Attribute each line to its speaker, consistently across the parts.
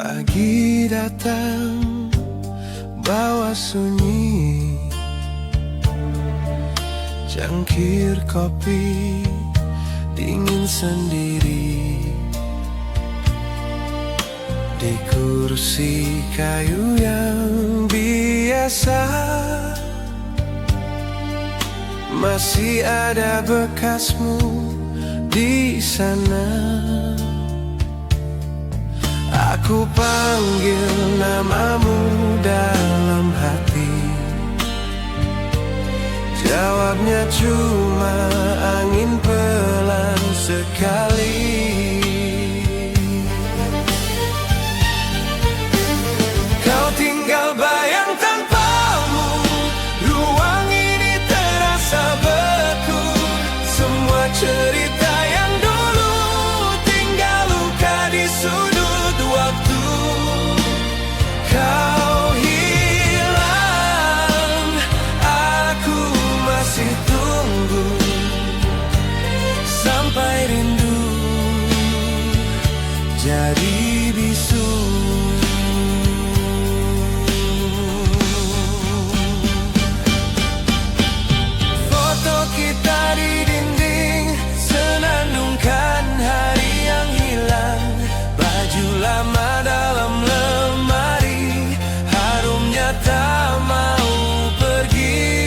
Speaker 1: Pagi datang bawa sunyi, cangkir kopi dingin sendiri. Di kursi kayu yang biasa masih ada bekasmu di sana. Aku panggil namamu dalam hati, jawabnya cuma angin pelan sekali. Kau tinggal bayang tanpamu, ruang ini terasa beku. Semua cerita yang dulu tinggal luka di sudut waktu. Kau hilang, aku masih tunggu sampai rindu jadi bisu. Foto kita di dinding senandungkan hari yang hilang. Baju lama dalam lemari, harumnya tak mau pergi.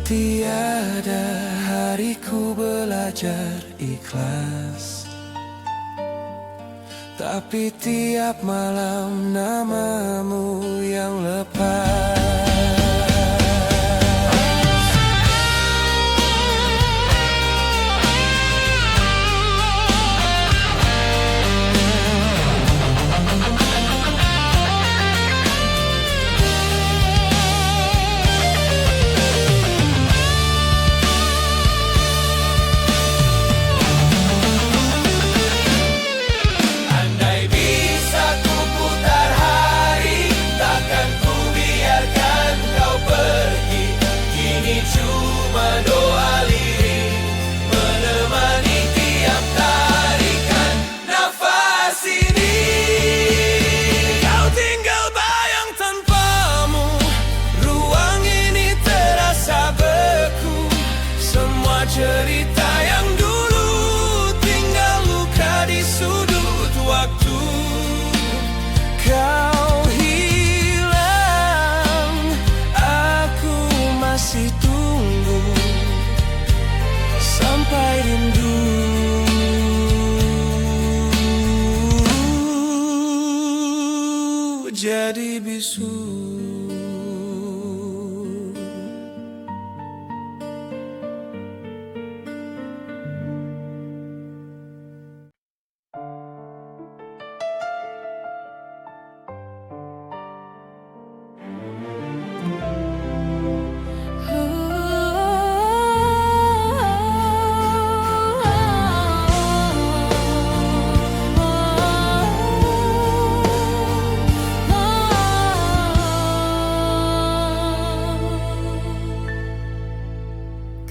Speaker 1: Tiada hariku belajar ikhlas, tapi tiap malam namamu yang lepas. Andai bisa ku putar hari, takkan ku biarkan kau pergi. Kini cuma doa lirik menemani tiap tarikan nafas ini. Kau tinggal bayang tanpamu, ruang ini terasa beku. Semua cerita yang dulu tinggal luka di sudut waktu. Kau hilang, aku masih tunggu sampai rindu jadi bisu.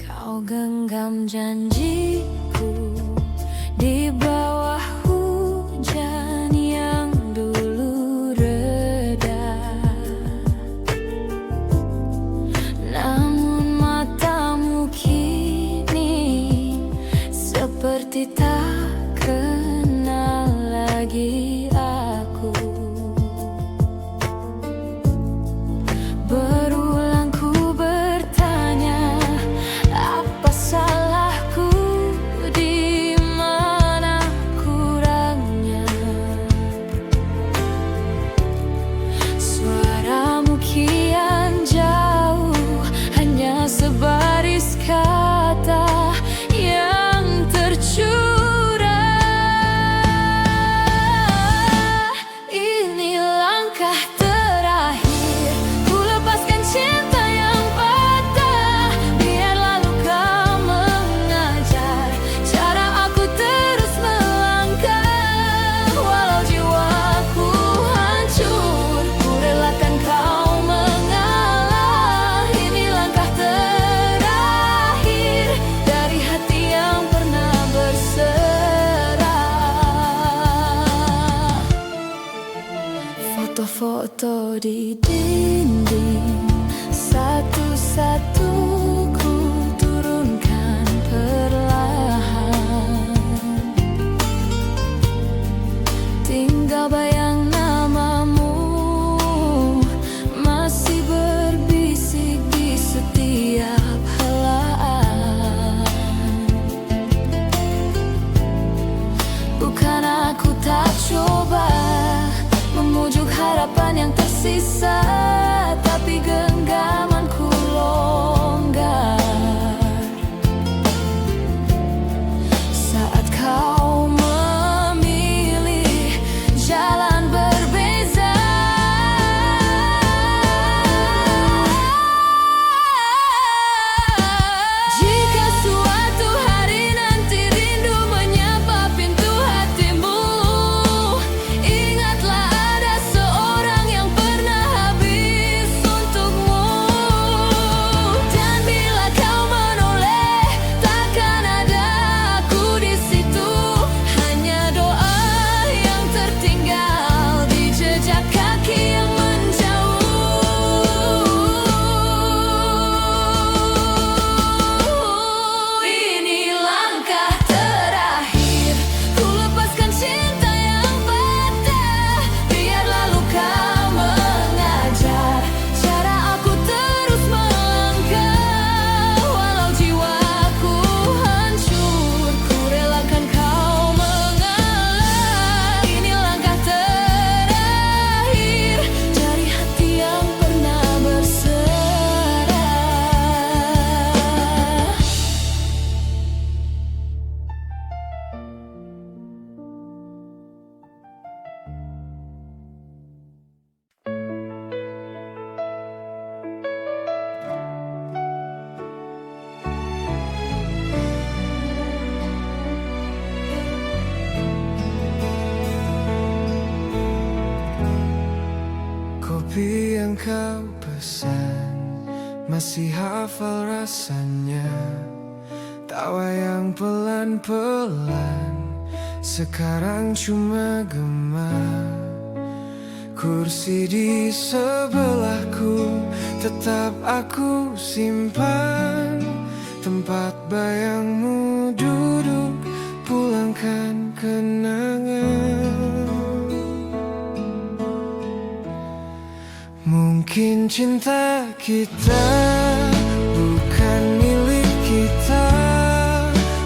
Speaker 2: Kau genggam janjiku di bawah hujan yang dulu reda. Namun matamu kini seperti tak kenal lagi aku. Berulang ku bertanya, apa salahku, di mana bertinding, satu-satu ku turunkan perlahan. Tinggal bayang namamu masih berbisik di setiap helaan. Bukan aku tak coba memujuk harapan yang tersisa, tapi genggamanku longgar saat kau memilih jalan berbeza. Jika suatu hari nanti rindu menyapa pintu hatimu, ingatlah ada seorang yang pernah habis untukmu. Dan bila kau menoleh, takkan ada aku di situ. Hanya doa yang tertinggal di jejak kaki yang menjauh. Ini langkah terakhir, ku lepaskan cinta yang patah. Biarlah luka mengajar cara aku terus melangkah. Walau jiwaku hancur, ku relakan kau mengalah. Ini langkah terakhir dari hati yang pernah berserah.
Speaker 1: Kopi yang kau pesan, masih hafal rasanya. Tawa yang pelan-pelan, sekarang cuma gema. Kursi di sebelahku, tetap aku simpan. Tempat bayangmu duduk, pulangkan kenangan. Mungkin cinta kita bukan milik kita,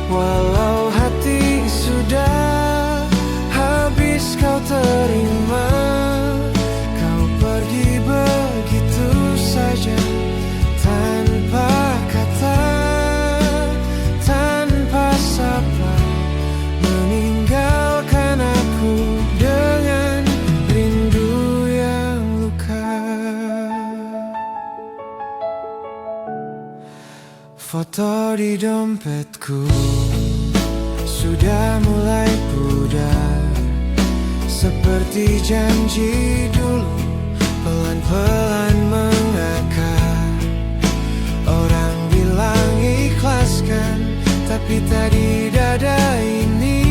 Speaker 1: walau hati sudah habis kau terima. Kau pergi begitu saja, tanpa kata, tanpa sapa, meninggalkan aku dengan rindu yang luka. Foto di dompetku sudah mulai pudar, seperti janji dulu, pelan-pelan mengakar. Orang bilang ikhlaskan, tapi tadi dada ini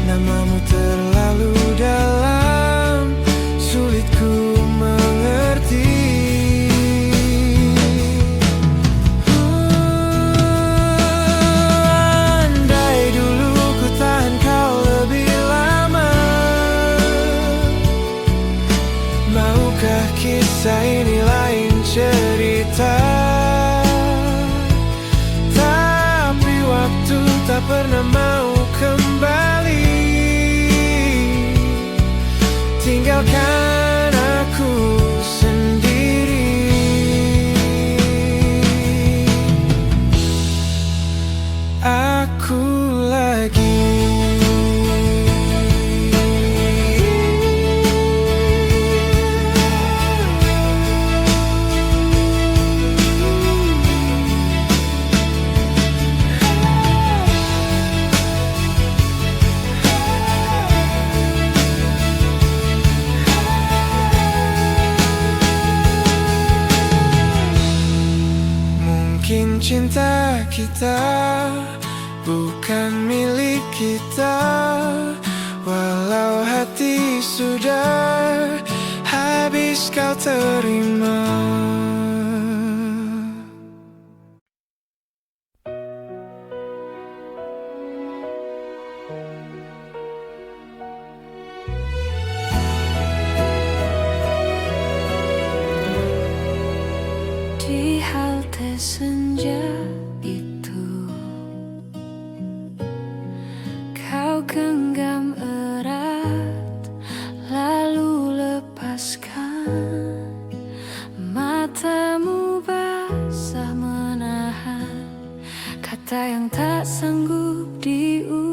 Speaker 1: namamu terlalu dalam, sulit ku mengerti. Andai dulu ku tahan kau lebih lama, maukah kisah ini lain cerita? Tapi waktu tak pernah mau kembali, tinggalkan aku sendiri. Aku lagi cinta kita bukan milik kita, walau hati sudah habis harus kau terima.
Speaker 2: Di halte senja itu, kau genggam erat, lalu lepaskan. Matamu basah menahan kata yang tak sanggup diucapkan.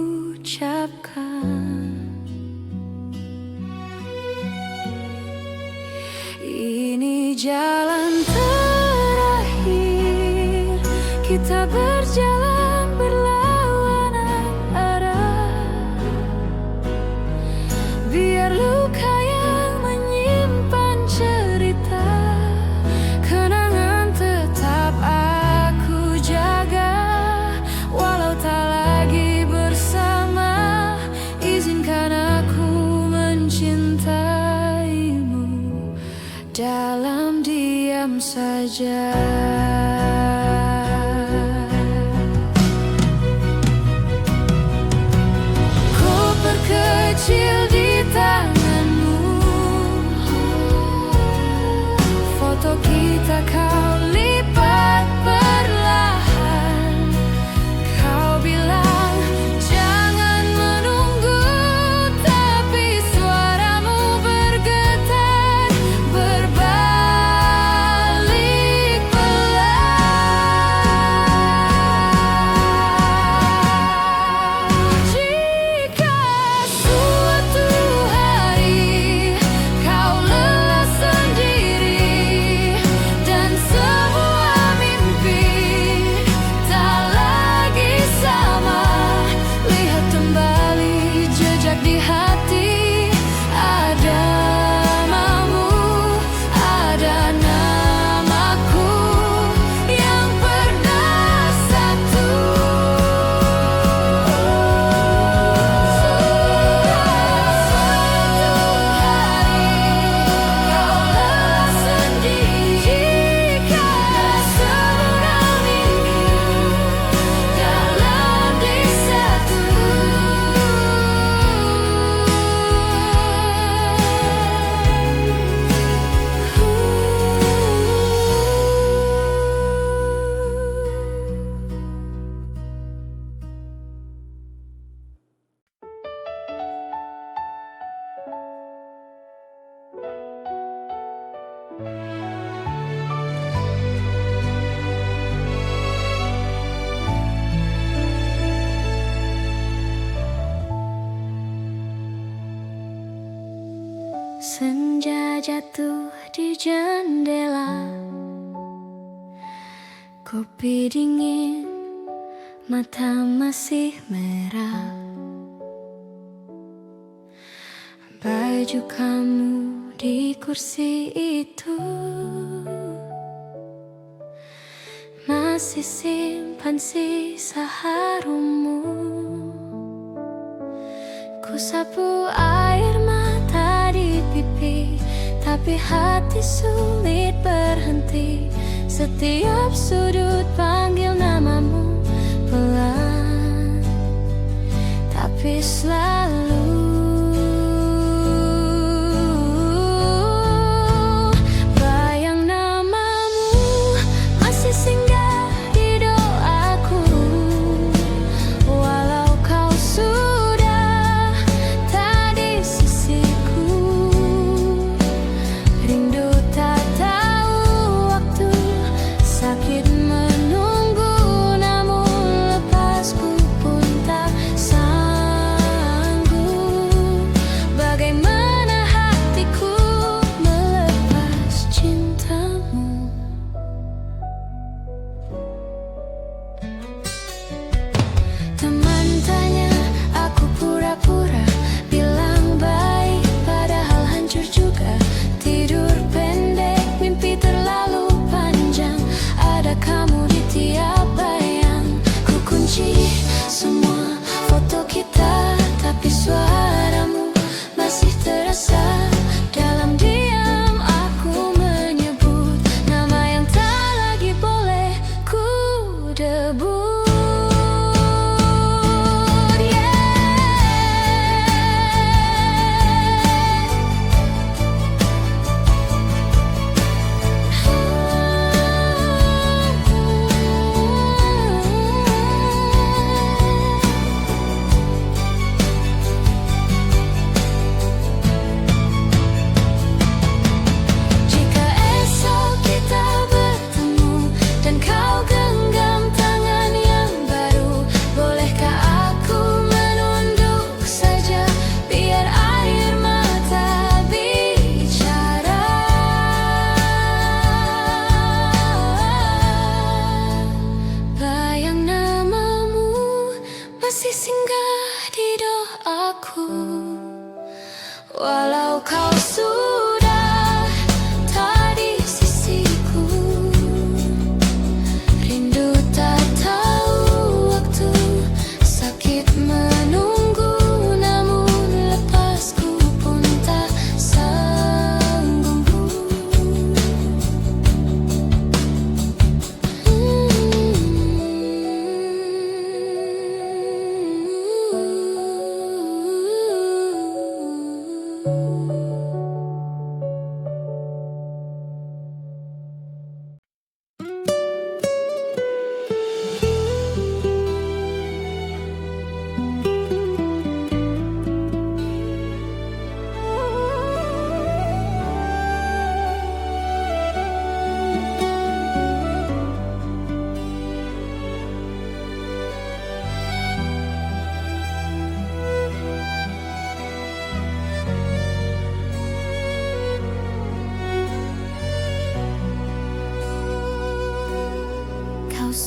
Speaker 2: Ini jalan terakhir, kita berjalan berlawanan arah. Biar luka yang menyimpan cerita, kenangan tetap aku jaga. Walau tak lagi bersama, izinkan aku mencintaimu dalam diam saja. Koper kecil di tanganmu, foto kita kau lipat perlahan. Kau bilang jangan menunggu, tapi suaramu bergetar berbalik pelan. Jika suatu hari kau lelah sendiri dan semua mimpi tak lagi sama, lihat kembali jejak di hati. Ada namamu, ada namaku yang pernah satu. Suatu hari kau lelah sendiri, jika semua mimpi dalam di satu. Senja jatuh di jendela, kopi dingin, mata masih merah. Baju kamu di kursi itu, masih simpan sisa harummu. Ku sapu air mata di pipi, tapi hati sulit berhenti. Setiap sudut panggil namamu pelan, tapi selalu bayang namamu masih singgah di doaku. Walau kau sudah tak di sisiku, rindu tak tahu waktu, sakit menunggu, namun lepasku pun tak sanggup.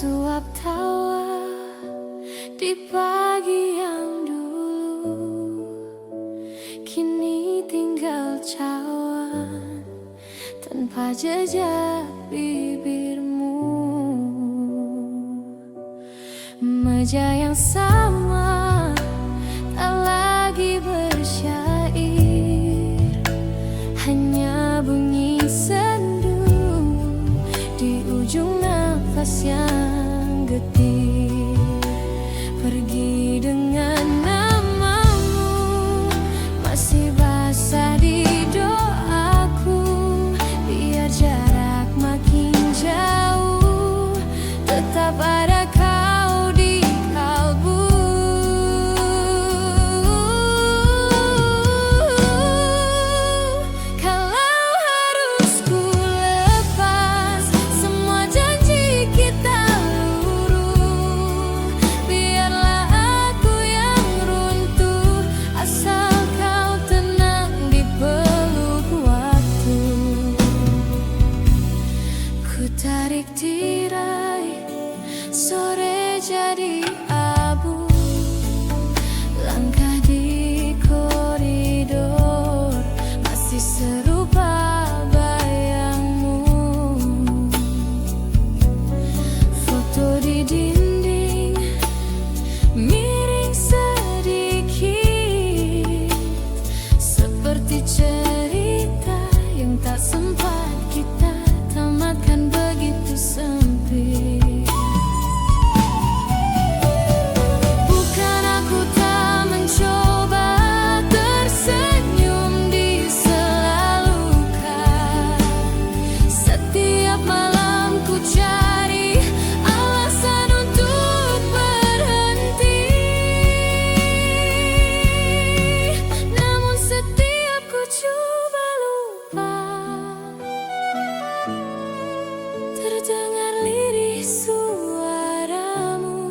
Speaker 2: suap tawa di pagi yang dulu, kini tinggal cawan tanpa jejak bibirmu. Meja yang sama tak lagi bersyair, hanya bunyi sendu di ujung nafas yang getir. Pergi dengan namamu masih basah di doaku, biar jarak makin jauh tetap ada kau di kalbu. Kalau harus ku lepas semua janji kita luruh, biarlah aku yang runtuh asal kau tenang di peluk waktu. Ku tarik tirai, sore jadi abu, langkah di koridor masih serupa bayangmu. Foto di dinding miring sedikit, seperti cerita yang tak sempat kita tamatkan begitu sempit. Bukan aku tak mencoba tersenyum di sela luka, setiap malam ku cari alasan untuk berhenti. Namun setiap ku coba lupa, terdengar lirih suaramu.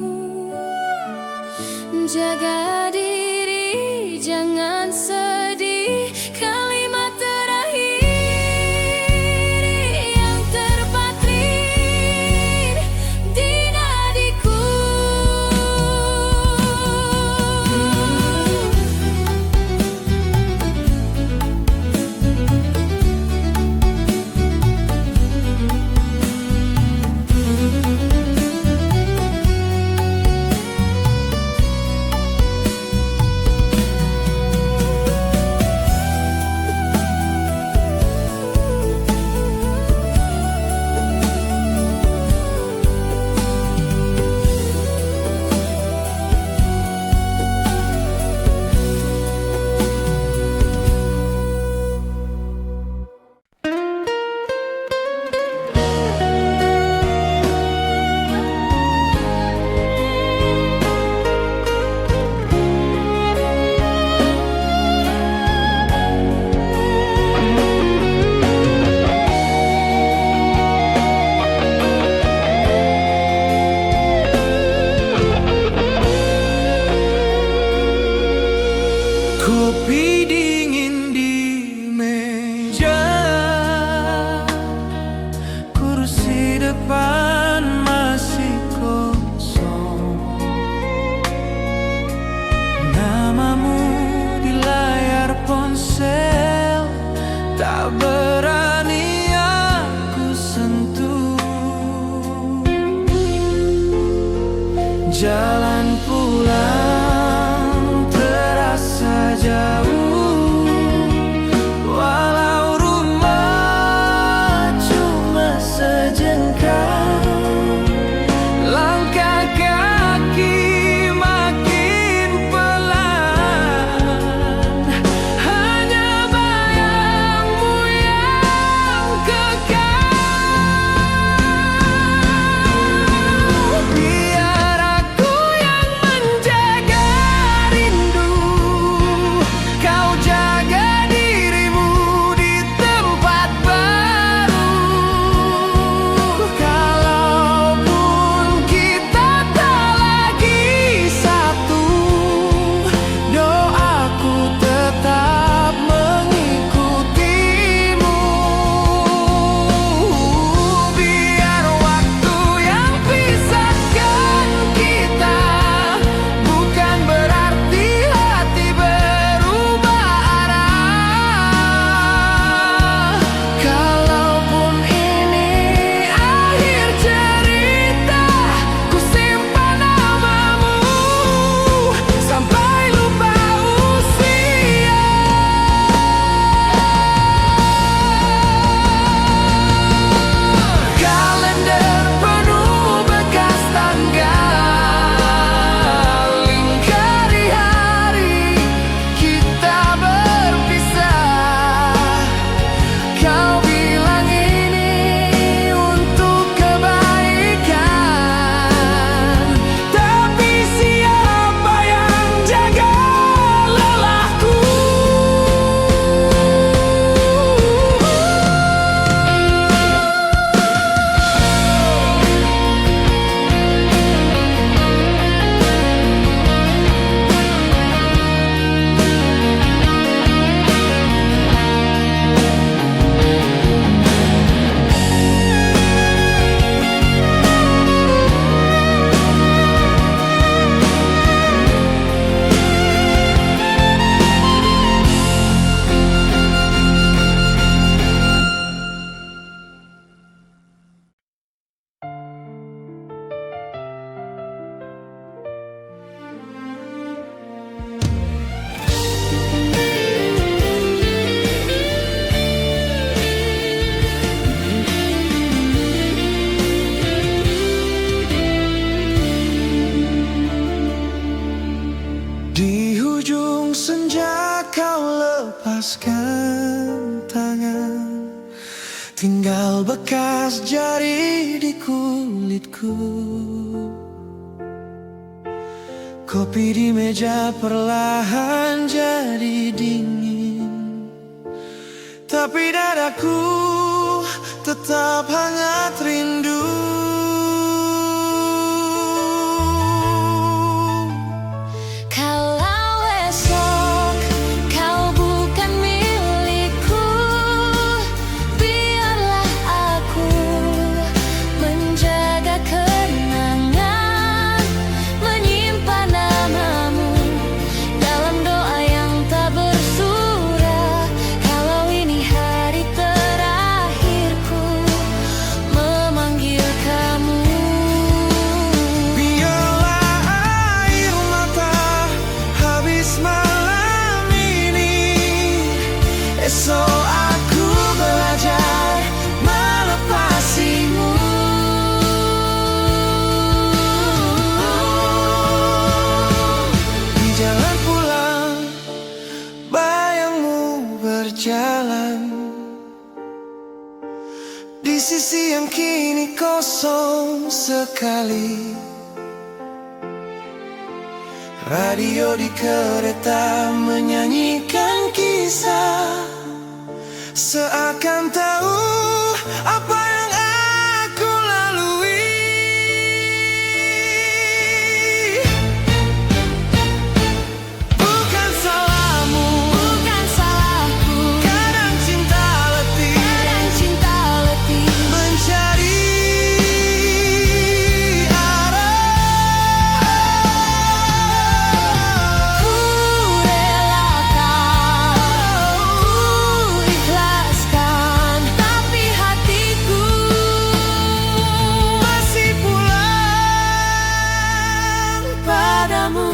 Speaker 2: Jaga diri, jangan sedih, kalimat terakhir yang terpatri di nadiku.
Speaker 1: Kopi dingin di meja, kursi depan masih kosong. Namamu di layar ponsel tak berani aku sentuh. Jalan pulang terasa jauh, walau rumah cuma sejengkal. Langkah kaki makin pelan, hanya bayangmu yang kekal. Biar aku yang Kental bekas jari di kulitku. Kopi di meja perlahan jadi dingin, tapi dadaku tetap hangat rindu.
Speaker 2: Kalau esok kau bukan milikku, biarlah aku menjaga kenangan, menyimpan namamu dalam doa yang tak bersurah. Kalau ini hari terakhirku memanggil kamu,
Speaker 1: Biarlah air mata habis malam ini, esok aku belajar melepasimu. Di jalan pulang, bayangmu berjalan di sisi yang kini kosong sekali. Radio di kereta menyanyikan kisah, seakan tahu apa yang aku lalui. Bukan salahmu,
Speaker 2: bukan salahku.
Speaker 1: kadang cinta letih
Speaker 2: Kadang cinta letih
Speaker 1: mencari arah.
Speaker 2: ku relakan, ku ikhlaskan, tapi hatiku
Speaker 1: Masih pulang
Speaker 2: padamu.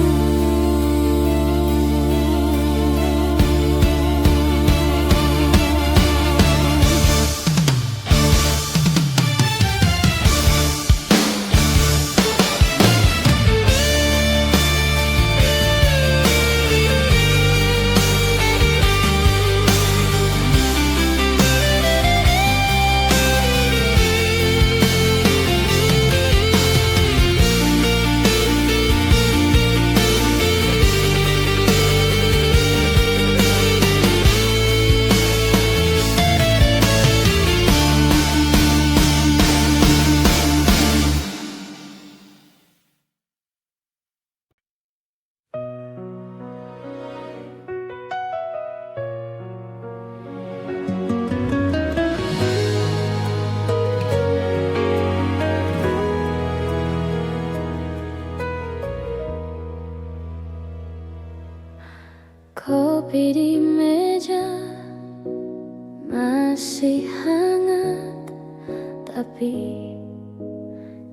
Speaker 2: Kopi di meja masih hangat, tapi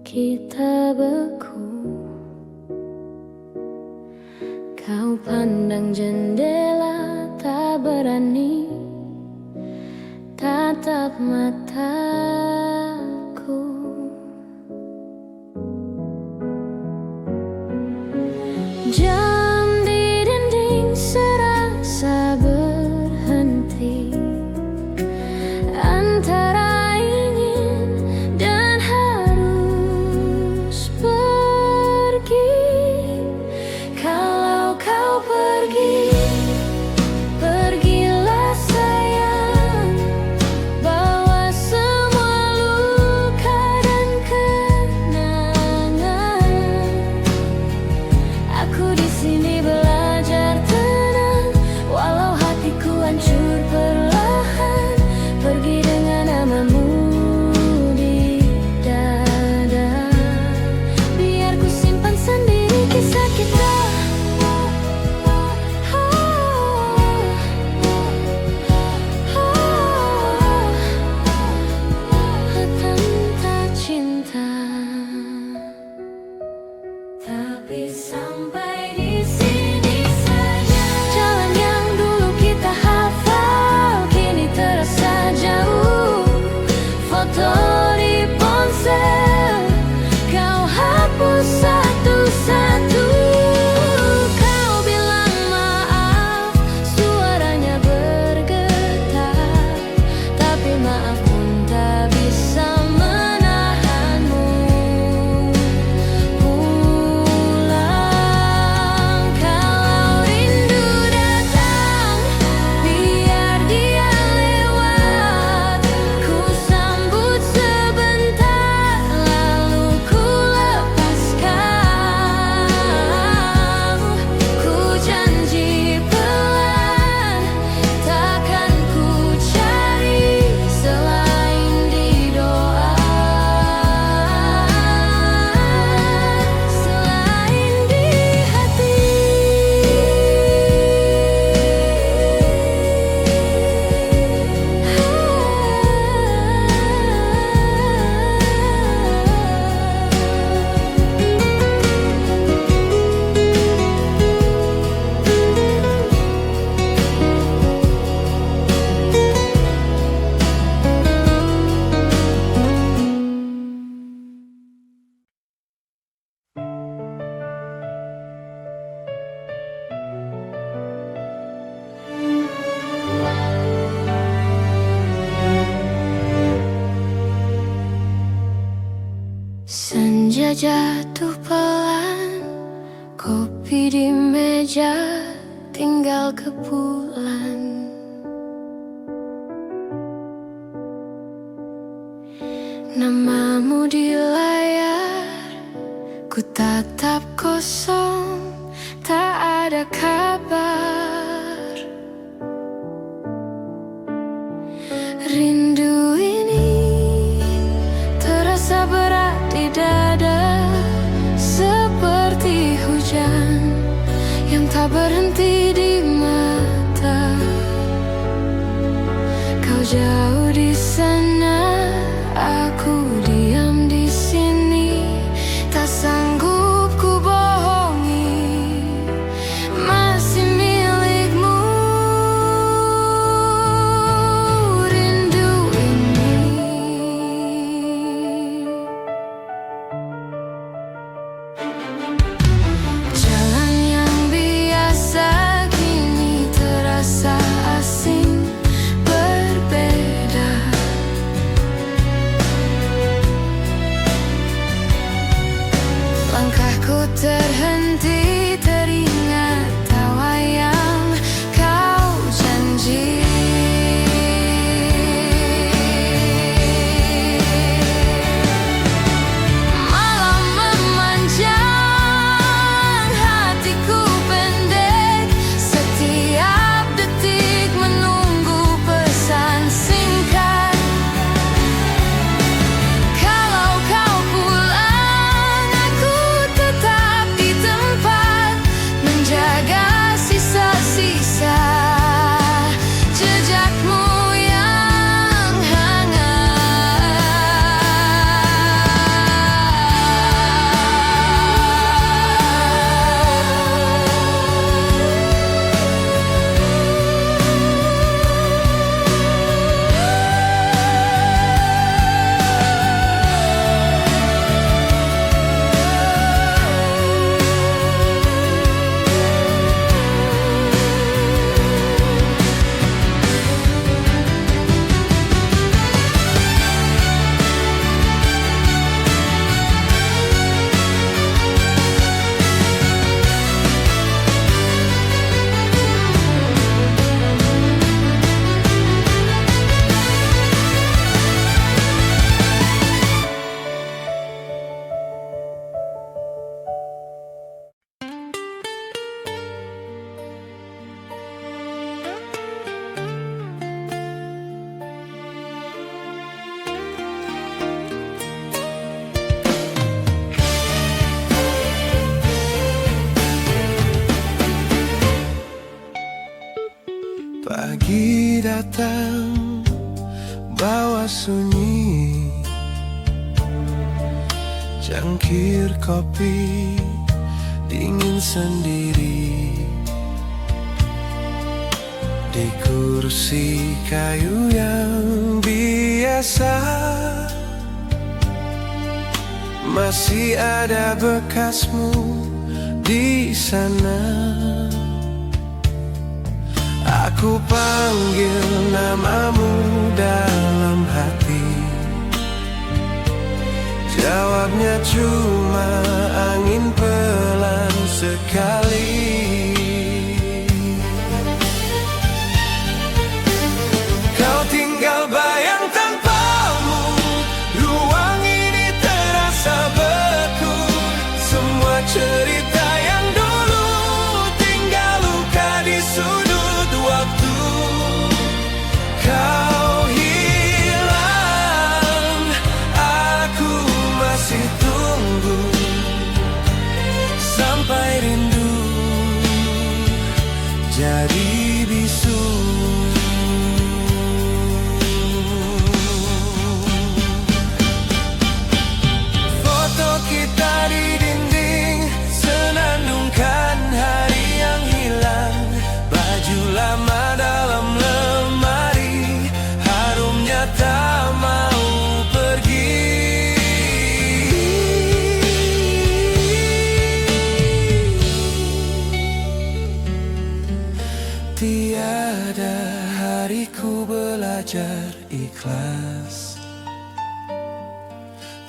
Speaker 2: kita beku. Kau pandang jendela, tak berani tatap mataku. Jam di dinding serasa berhenti, antara ingin dan harus pergi. Kalau kau pergi, pergilah sayang, bawa semua luka dan kenangan. Aku di sini belajar tenang, walau hatiku hancur perlahan. Pergi dengan namamu di dada, biar ku simpan sendiri kisah kita. Tentang cinta, tapi sampai di sini saja. Jalan yang dulu kita hafal kini terasa jauh. Foto di ponsel kau hapus satu-satu. Kau bilang maaf, suaranya bergetar, tapi maaf pun tak bisa Senja jatuh pelan, kopi di meja tinggal kepulan. Namamu di layar, ku tatap kosong, tak ada kabar. Rindu ini terasa berat di dada, seperti hujan yang tak berhenti di mata. Kau jauh di sana, aku diam di sini, tak sanggup ku bohongi, masih milikmu rindu ini. Jalan yang biasa kini terasa asing, berbeda. Langkahku terhenti, teringat tawa yang kau janji. Malam memanjang, hatiku pendek, setiap detik menunggu pesan singkat. Kalau kau pulang, aku tetap di tempat, menjaga sisa-sisa jejakmu yang
Speaker 1: Pagi datang bawa sunyi, cangkir kopi dingin sendiri di kursi kayu yang biasa. Masih ada bekasmu di sana. Aku panggil namamu dalam hati, jawabnya cuma angin pelan sekali. Kau tinggal bayang tanpamu, ruang ini terasa beku. Semua cerita yang dulu tinggal luka di sudut waktu. Kau hilang, aku masih tunggu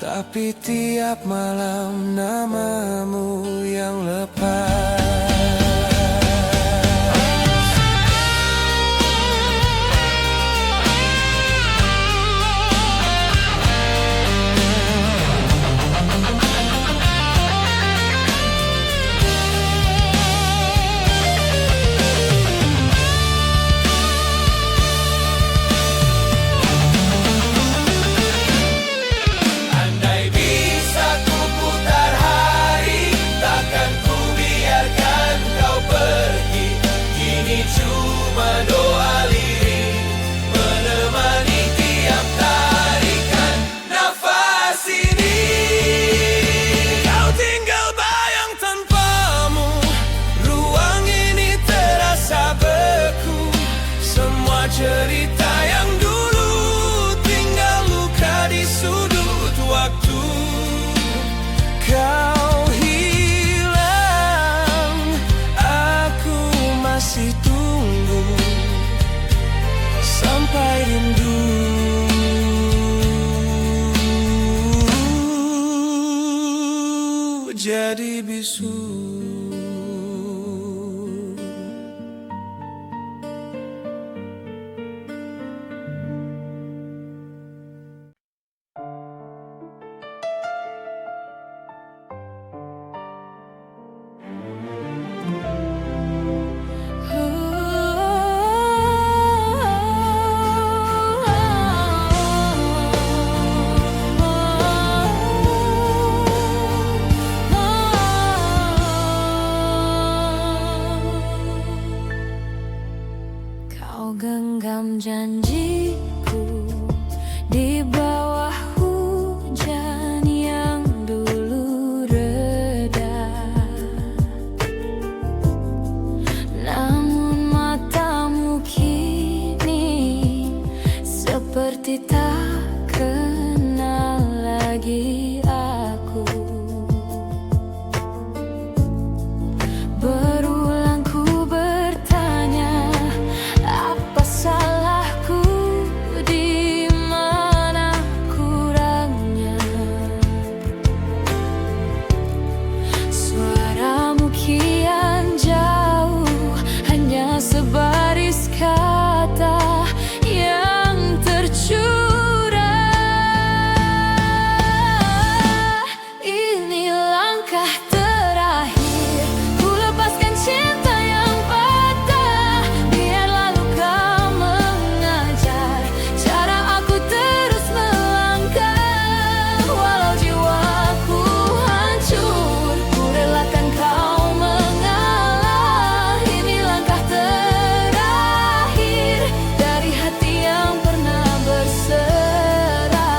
Speaker 1: tapi tiap malam namamu yang lepas. Cerita yang dulu tinggal luka di sudut waktu. Kau hilang, aku masih tunggu sampai rindu jadi bisu.
Speaker 2: Genggam janjiku di bawah hujan yang dulu reda, namun matamu kini seperti tak kenal lagi aku. Berulang ku bertanya, apa salahku, di mana kurangnya? Suaramu kian jauh, hanya sebaris kata yang tercurah. Ini langkah terakhir, ku lepaskan cinta yang patah. Biarlah luka mengajar cara aku terus melangkah. Walau jiwaku hancur, ku relakan kau mengalah. Ini langkah terakhir dari hati yang pernah berserah.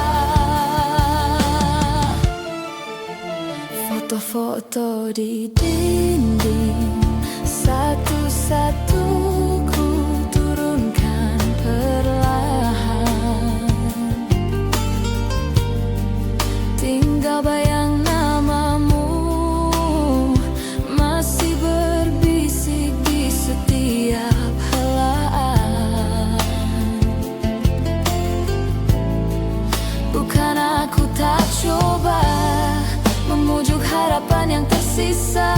Speaker 2: Foto-foto di dinding, satu-satu ku turunkan perlahan. Tinggal bayang namamu masih berbisik di setiap helaan. Bukan aku tak coba memujuk harapan yang tersisa,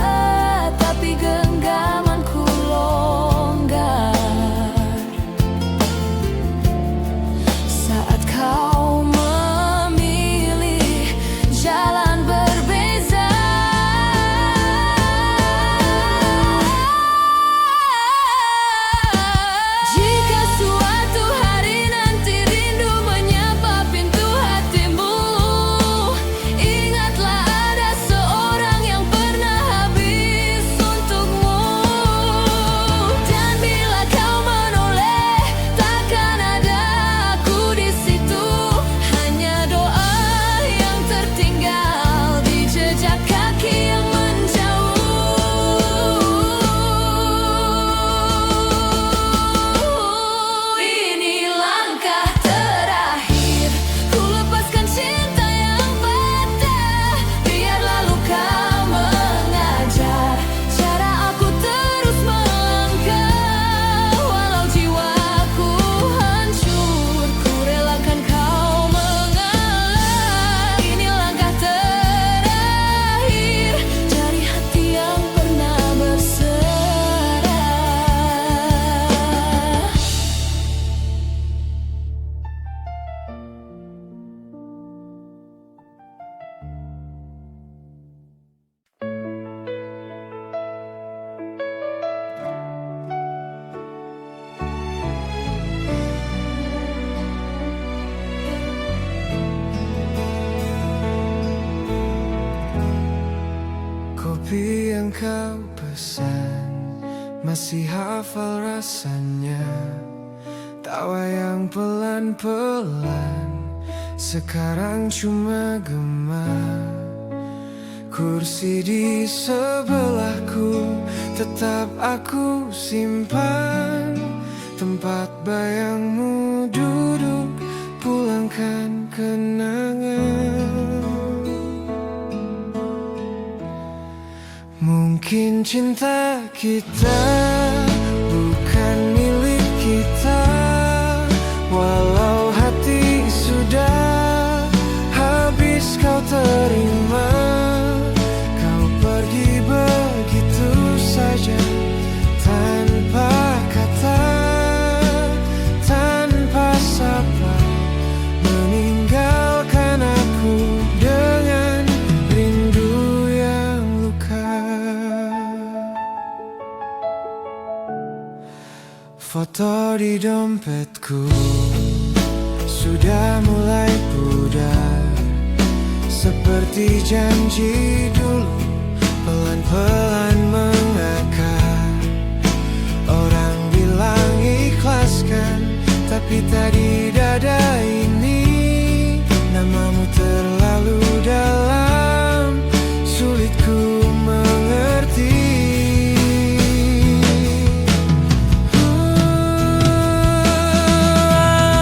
Speaker 2: tapi genggamanku longgar saat kau memilih jalan berbeza. Jika suatu hari nanti rindu menyapa pintu hatimu, ingatlah ada seorang yang pernah hadir.
Speaker 1: kopi yang kau pesan, masih hafal rasanya. Tawa yang pelan-pelan, sekarang cuma gema. Kursi di sebelahku tetap aku simpan. Tempat bayangmu duduk, pulangkan kenangan. Mungkin cinta kita bukan milik kita, walau hati sudah habis kau terima. Kau pergi begitu saja, tanpa kata, tanpa sapa, meninggalkan aku dengan rindu yang luka. Foto di dompetku sudah mulai pudar, seperti janji dulu, pelan-pelan mengakar. Orang bilang ikhlaskan, tapi tadi dada ini namamu terlalu dalam, sulit ku mengerti.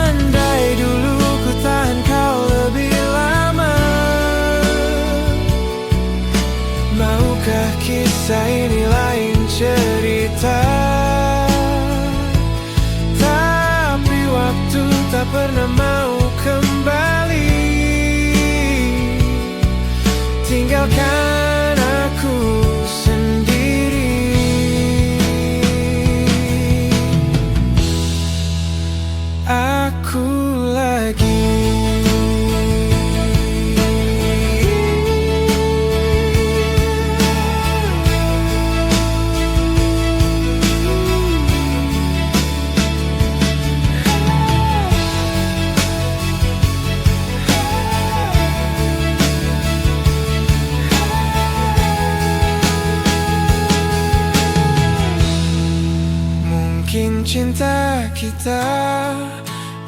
Speaker 1: Andai dulu ku tahan kau lebih lama, maukah kisah ini lain cerita? Tapi waktu tak pernah mau kembali, tinggalkan aku sendiri. Aku lagi mungkin cinta kita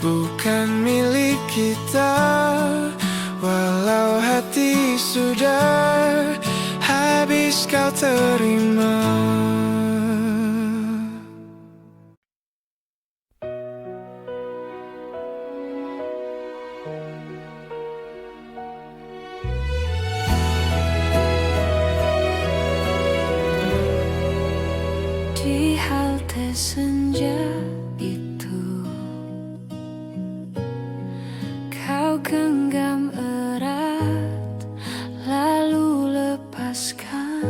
Speaker 1: bukan milik kita, walau hati sudah habis kau terima.
Speaker 2: Di halte senja itu, kau genggam erat, lalu lepaskan.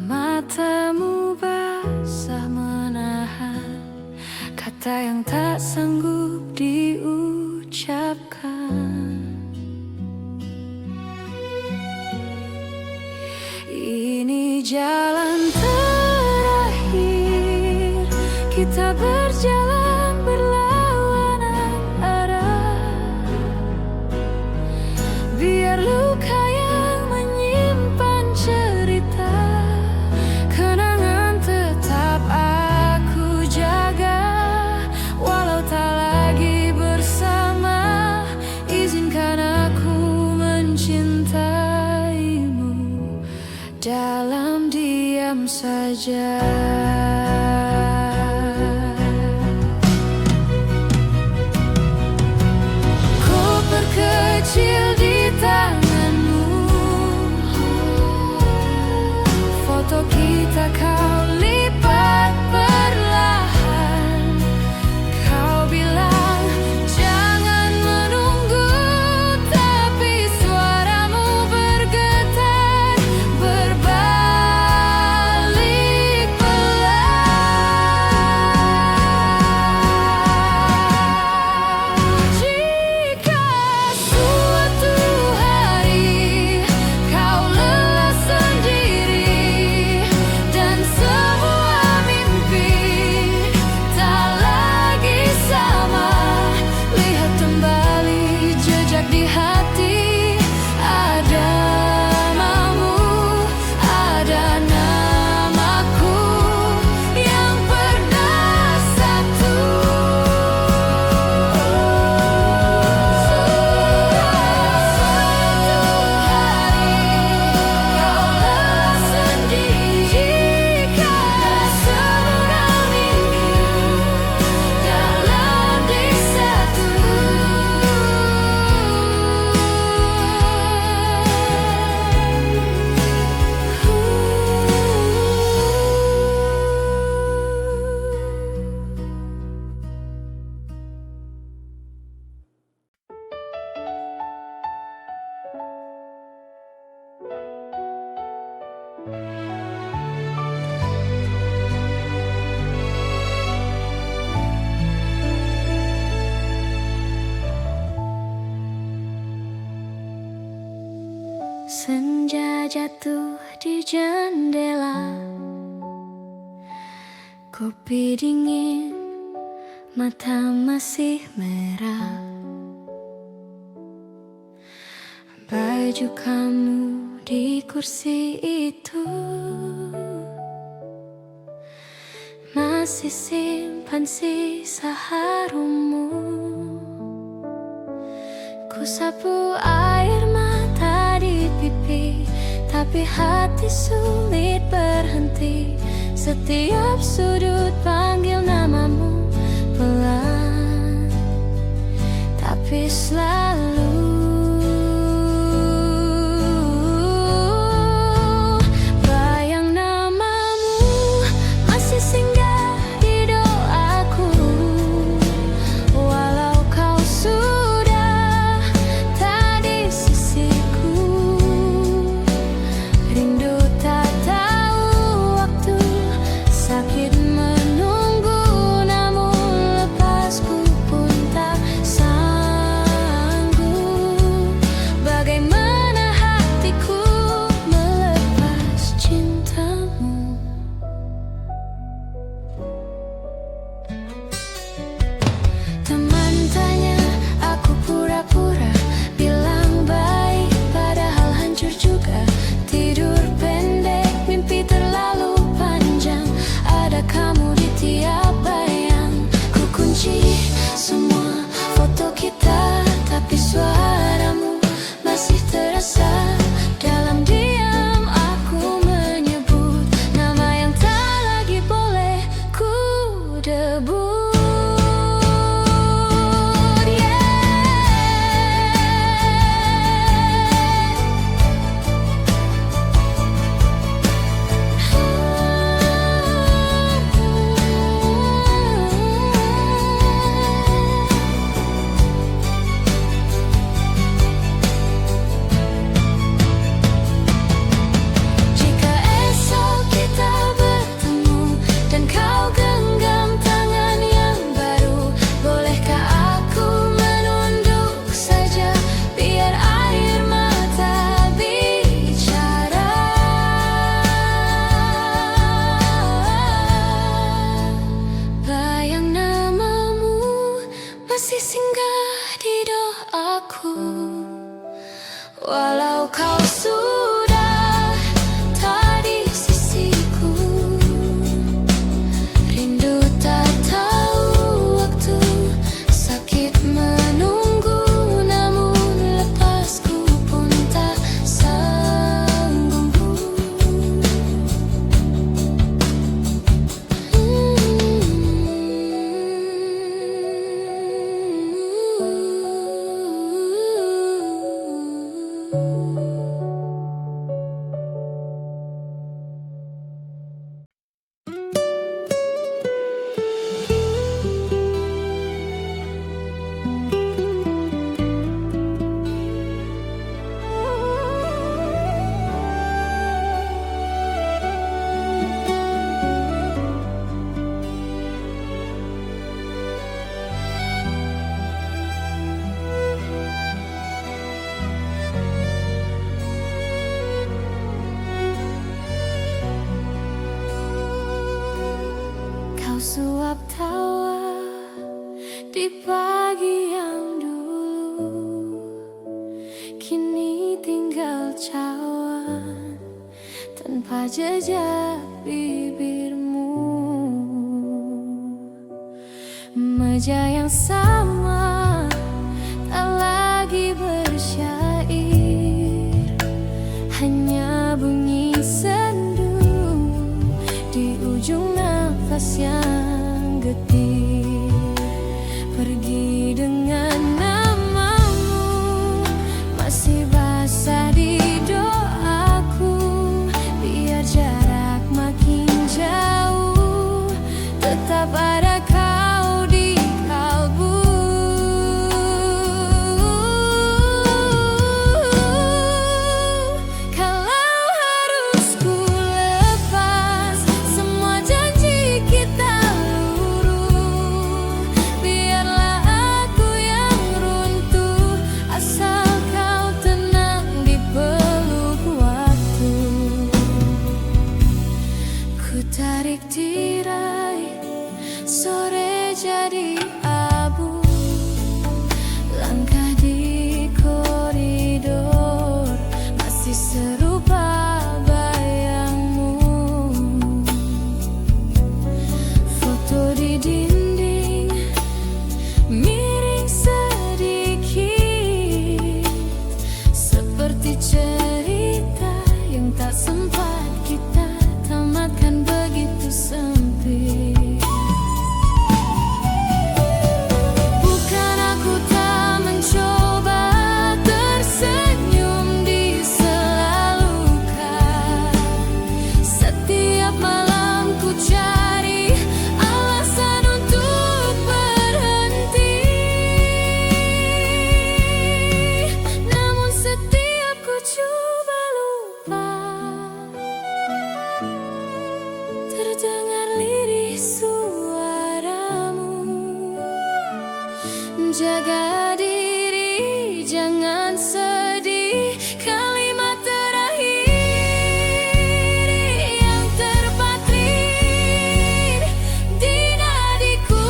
Speaker 2: Matamu basah menahan kata yang tak sanggup diucapkan. Ini jalan terakhir, kita berjalan berlawanan arah. Biar luka yang menyimpan cerita, kenangan tetap aku jaga. Walau tak lagi bersama, izinkan aku mencintaimu dalam diam saja. Koper kecil di tanganmu, foto kita kau lipat perlahan. Kau bilang jangan menunggu, tapi suaramu bergetar berbalik pelan. Senja jatuh di jendela, kopi dingin, mata masih merah. Baju kamu di kursi itu masih simpan sisa harummu. Ku sapu air mata di pipi, tapi hati sulit berhenti. Setiap sudut panggil namamu pelan, tapi selalu bayang namamu masih singgah di doaku. Walau kau sudah tak di sisiku, rindu tak tahu waktu, sakit menunggu, namun lepasku pun tak sanggup. Bagaimana hatiku melepas cintamu? Teman tanya, aku pura-pura bilang baik, padahal hancur juga. Tidur pendek, mimpi terlalu panjang, ada kamu di tiap bayang. Ku kunci semua foto kita, tapi suaramu masih terasa. Dalam diam aku menyebut nama yang tak lagi boleh ku debut. Jika esok kita bertemu dan kau genggam tangan yang baru, bolehkah aku menunduk saja biar air mata bicara? Bayang namamu masih singgah di doaku. Walau kau sudah tak di sisiku, rindu tak tahu waktu, sakit menunggu, namun lepasku pun tak sanggup. Kau suap tawa di pagi yang dulu, kini tinggal cawan tanpa jejak bibirmu. Meja yang sama tak lagi bersyair, hanya bunyi sendu di ujung nafas yang getir. Pergi dengan namamu masih basah di doaku, biar jarak makin jauh, tetap ada kau di kalbu. seperti cerita yang tak sempat kita tamatkan, begitu sempit. Bukan aku tak mencoba tersenyum di sela luka. Setiap malam ku cari alasan untuk berhenti. Namun setiap ku coba lupa, terdengar lirih suaramu. Jaga diri, jangan sedih. Kalimat terakhir yang terpatri di nadiku.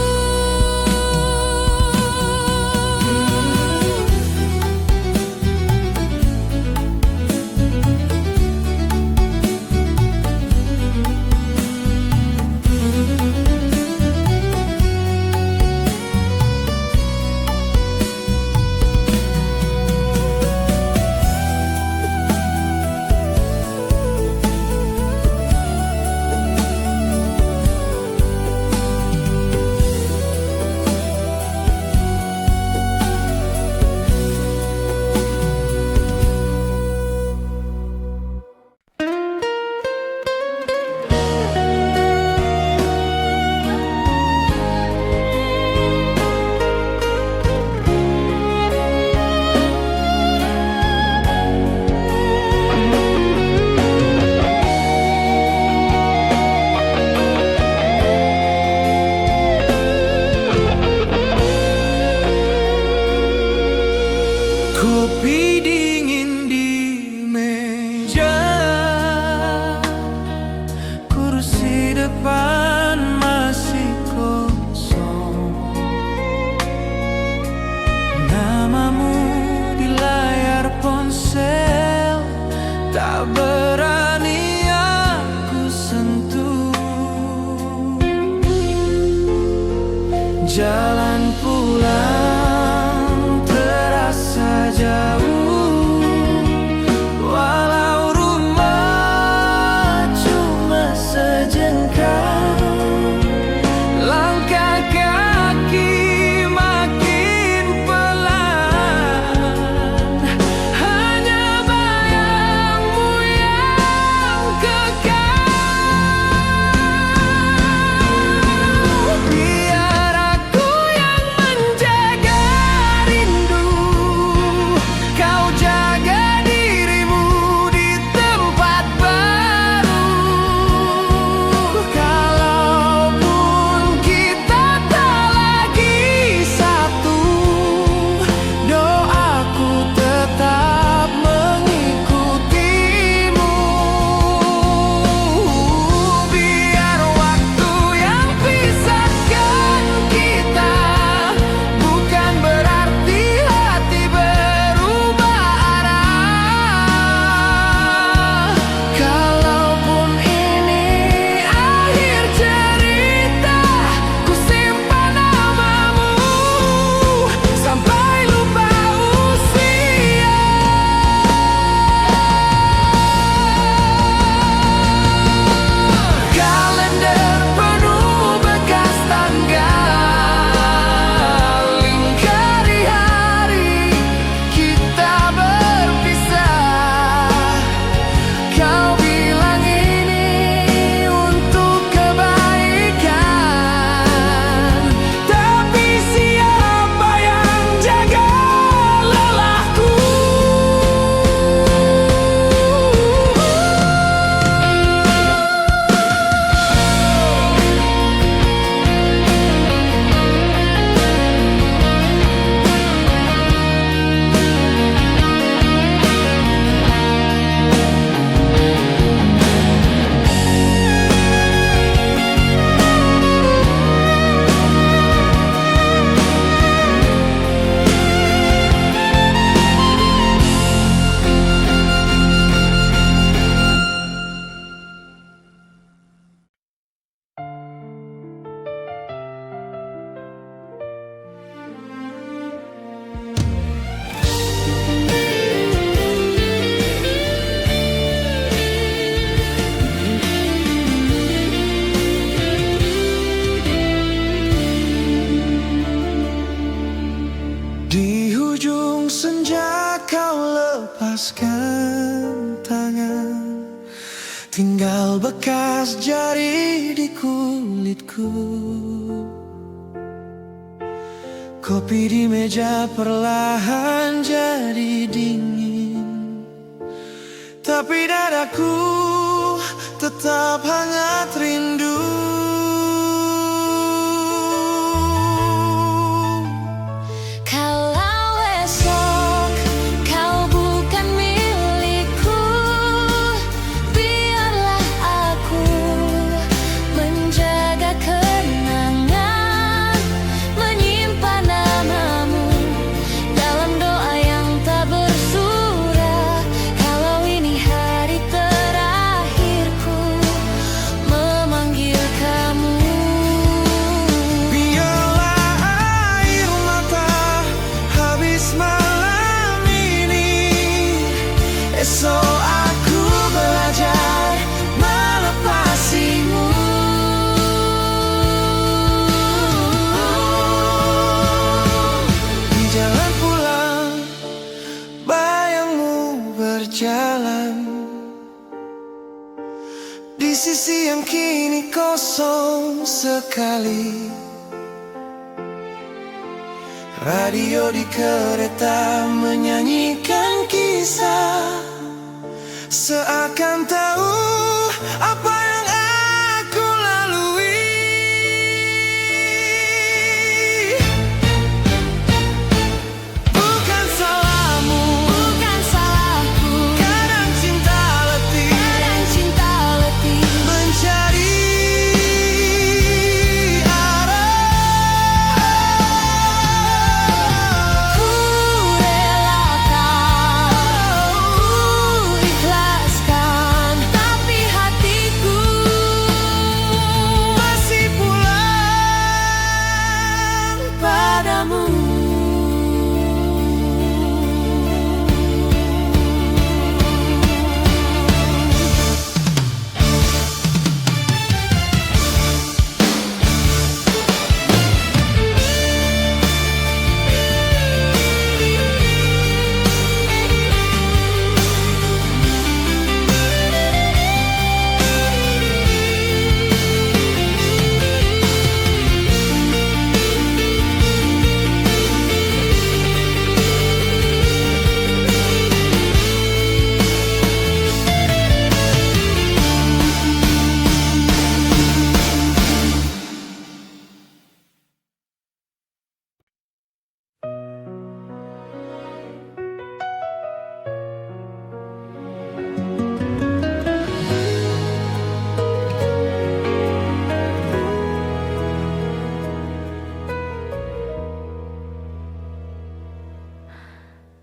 Speaker 1: Kopi dingin di meja, kursi depan masih kosong. Namamu di layar ponsel, tak berani aku sentuh. Jalan pulang terasa jauh, walau rumah cuma sejengkal. Langkah kaki makin pelan, hanya bayangmu yang kekal. Biar aku lepaskan tangan, tinggal bekas jari di kulitku. Kopi di meja perlahan jadi dingin, tapi dadaku tetap hangat rindu.
Speaker 2: Kalau esok kau bukan milikku, biarlah aku menjaga kenangan, menyimpan namamu dalam doa yang tak bersurah. Kalau ini hari terakhirku memanggil kamu,
Speaker 1: Biarlah air mata habis malam ini, esok aku belajar melepasimu. Di jalan pulang, bayangmu berjalan di sisi yang kini kosong sekali. Radio di kereta menyanyikan kisah, seakan tahu apa yang aku lalui. Bukan salahmu,
Speaker 2: bukan salahku.
Speaker 1: kadang cinta letih
Speaker 2: Kadang cinta letih
Speaker 1: mencari arah.
Speaker 2: ku relakan, ku ikhlaskan, tapi hatiku
Speaker 1: Masih pulang
Speaker 2: padamu.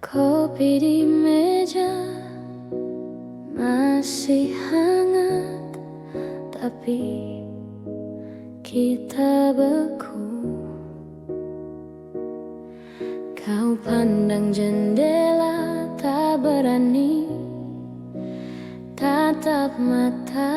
Speaker 2: Kopi di meja masih hangat, tapi kita beku. Kau pandang jendela, tak berani tatap mataku.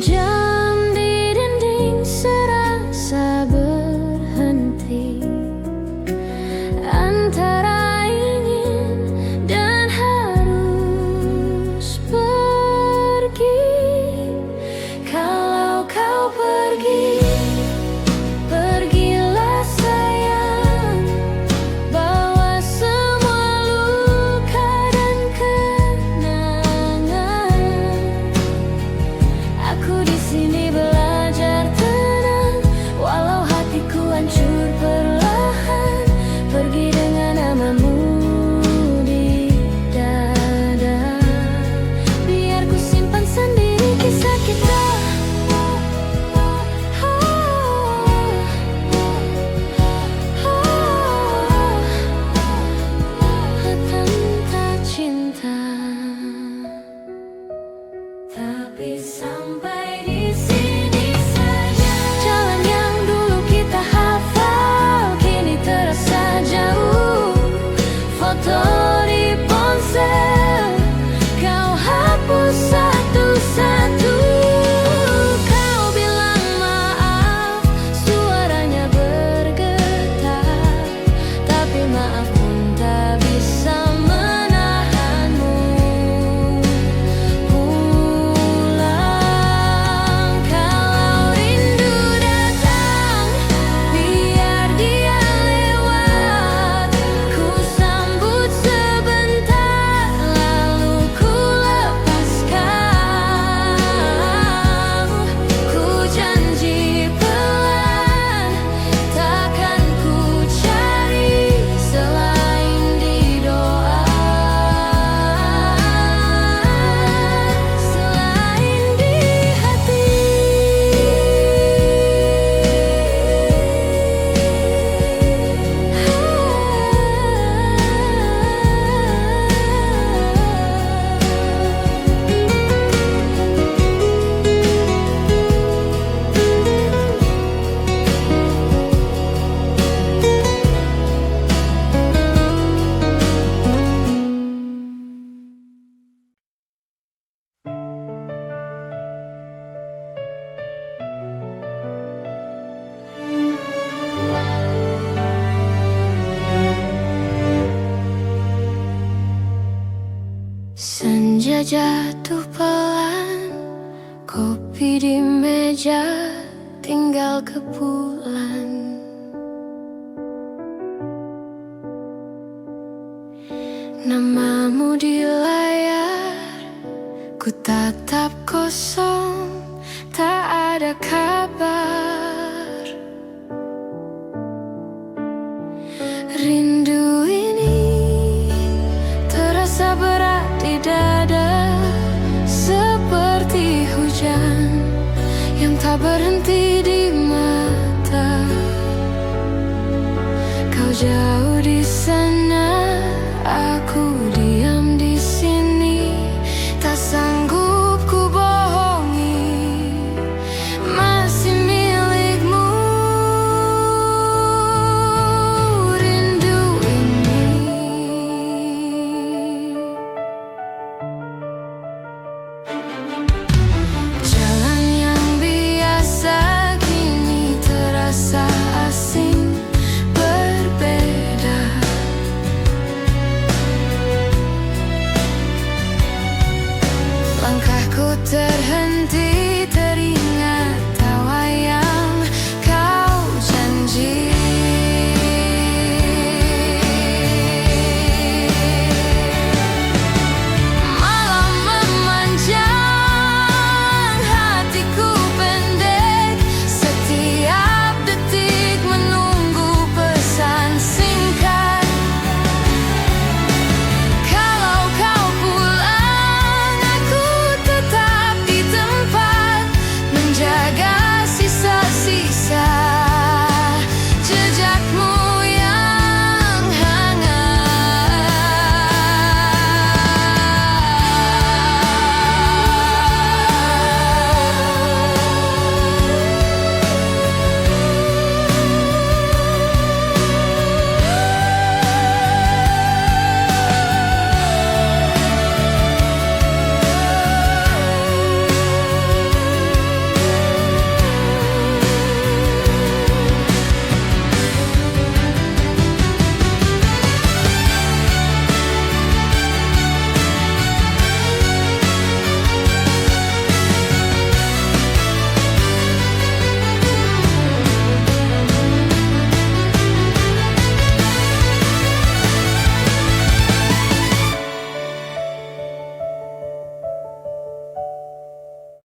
Speaker 2: Jam di dinding serasa berhenti, antara ingin dan harus pergi. Kalau kau pergi, pergilah sayang, bawa semua jatuh pelan, kopi di meja tinggal kepulan. Namamu di layar, ku tatap kosong, tak ada kabar. Rindu ini terasa berat di dada, seperti hujan yang tak berhenti di mata. Kau jauh di sana, aku di